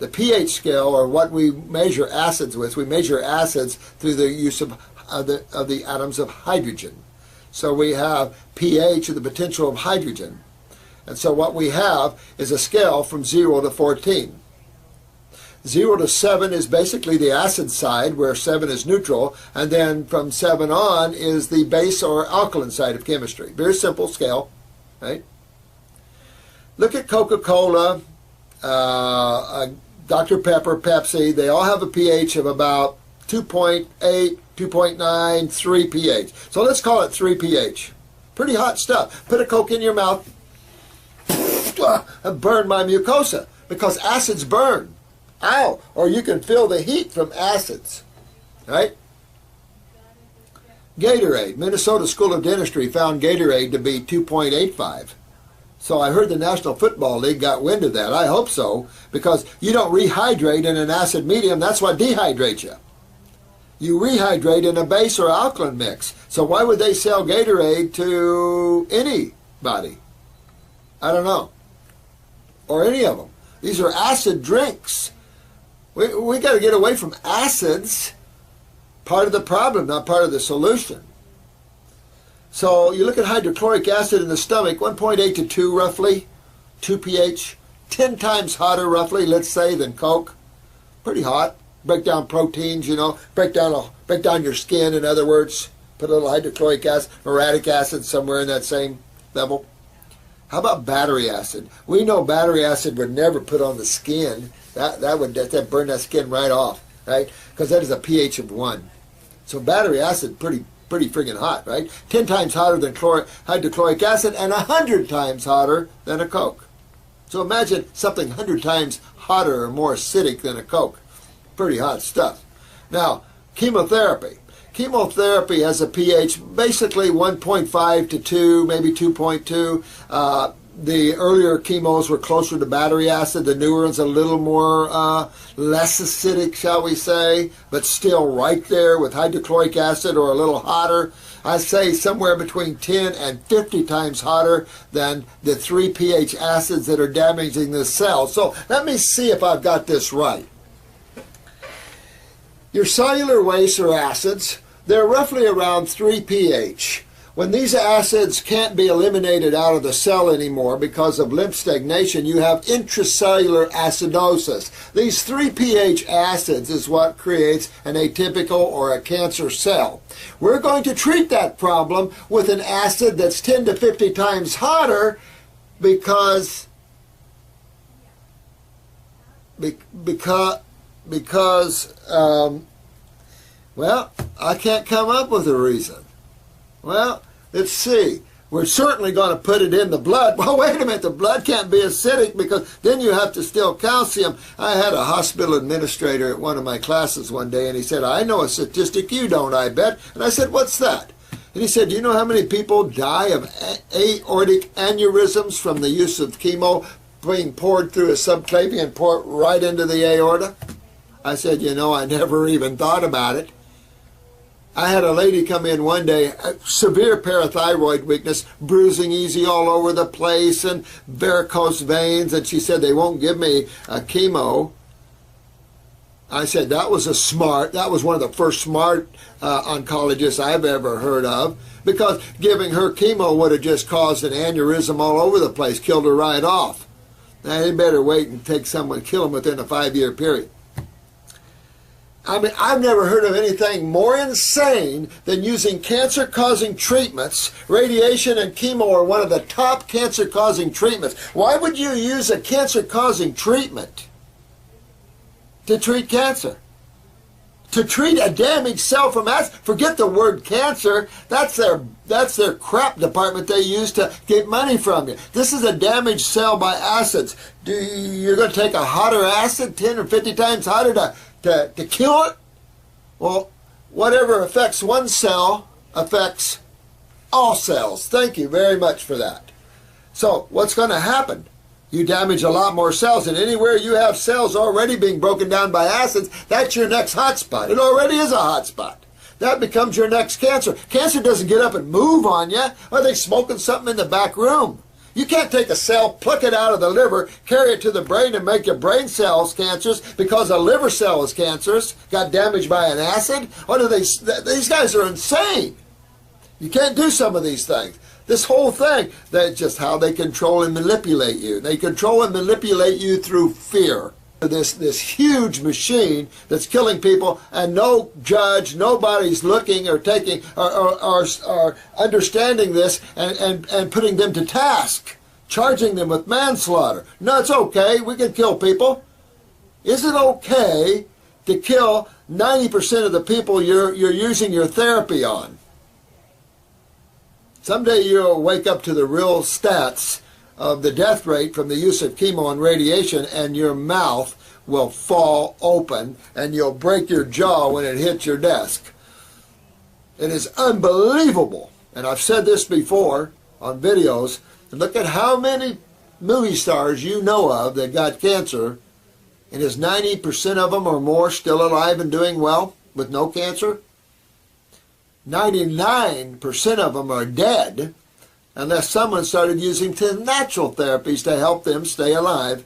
The pH scale, or what we measure acids with, we measure acids through the use of the atoms of hydrogen. So we have pH, or the potential of hydrogen. And so what we have is a scale from 0 to 14. 0 to 7 is basically the acid side, where 7 is neutral, and then from 7 on is the base or alkaline side of chemistry. Very simple scale, right? Look at Coca-Cola, Dr. Pepper, Pepsi. They all have a pH of about 2.8, 2.9, 3 pH. So let's call it 3 pH. Pretty hot stuff. Put a Coke in your mouth and burn my mucosa, because acids burn. Ow! Or you can feel the heat from acids, right? Gatorade. Minnesota School of Dentistry found Gatorade to be 2.85. So I heard the National Football League got wind of that. I hope so, because you don't rehydrate in an acid medium. That's what dehydrates you. You rehydrate in a base or alkaline mix. So why would they sell Gatorade to anybody? I don't know. Or any of them. These are acid drinks. We got to get away from acids. Part of the problem, not part of the solution. So you look at hydrochloric acid in the stomach, 1.8 to 2 roughly, 2 pH, 10 times hotter roughly, let's say, than Coke. Pretty hot. Break down proteins, you know, break down your skin, in other words. Put a little hydrochloric acid, uric acid somewhere in that same level. How about battery acid? We know battery acid would never put on the skin. That would burn that skin right off, right? Because that is a pH of 1. So battery acid, pretty friggin' hot, right? 10 times hotter than hydrochloric acid, and 100 times hotter than a Coke. So imagine something 100 times hotter or more acidic than a Coke. Pretty hot stuff. Now, chemotherapy. Chemotherapy has a pH basically 1.5 to 2, maybe 2.2. The earlier chemos were closer to battery acid. The newer ones a little more less acidic, shall we say, but still right there with hydrochloric acid, or a little hotter. I say somewhere between 10 and 50 times hotter than the 3 pH acids that are damaging the cells. So let me see if I've got this right. Your cellular wastes or acids, they're roughly around 3 pH. When these acids can't be eliminated out of the cell anymore because of lymph stagnation, you have intracellular acidosis. These 3 pH acids is what creates an atypical or a cancer cell. We're going to treat that problem with an acid that's 10 to 50 times hotter because well, I can't come up with a reason. Well, let's see. We're certainly going to put it in the blood. Well, wait a minute. The blood can't be acidic, because then you have to still calcium. I had a hospital administrator at one of my classes one day, and he said, I know a statistic you don't, I bet. And I said, what's that? And he said, do you know how many people die of aortic aneurysms from the use of chemo being poured through a subclavian port right into the aorta? I said, you know, I never even thought about it. I had a lady come in one day, severe parathyroid weakness, bruising easy all over the place, and varicose veins, and she said they won't give me a chemo. I said that was one of the first smart oncologists I've ever heard of, because giving her chemo would have just caused an aneurysm all over the place, killed her right off. Now, they better wait and take someone, kill them within a 5-year period. I mean, I've never heard of anything more insane than using cancer-causing treatments. Radiation and chemo are one of the top cancer-causing treatments. Why would you use a cancer-causing treatment to treat cancer? To treat a damaged cell from acid? Forget the word cancer. That's their crap department they use to get money from you. This is a damaged cell by acids. You're going to take a hotter acid, 10 or 50 times hotter, to kill it? Well, whatever affects one cell affects all cells. Thank you very much for that. So what's going to happen? You damage a lot more cells, and anywhere you have cells already being broken down by acids, that's your next hot spot. It already is a hot spot. That becomes your next cancer. Cancer doesn't get up and move on you. Are they smoking something in the back room? You can't take a cell, pluck it out of the liver, carry it to the brain and make your brain cells cancerous because a liver cell is cancerous, got damaged by an acid. What are these guys are insane. You can't do some of these things. This whole thing, that's just how they control and manipulate you. They control and manipulate you through fear. This huge machine that's killing people, and no judge, nobody's looking or taking or understanding this and putting them to task, charging them with manslaughter. No, it's okay. We can kill people. Is it okay to kill 90% of the people you're using your therapy on? Someday you'll wake up to the real stats of the death rate from the use of chemo and radiation, and your mouth will fall open and you'll break your jaw when it hits your desk. It is unbelievable. And I've said this before on videos. Look at how many movie stars you know of that got cancer, and is 90% of them or more still alive and doing well with no cancer? 99% of them are dead unless someone started using natural therapies to help them stay alive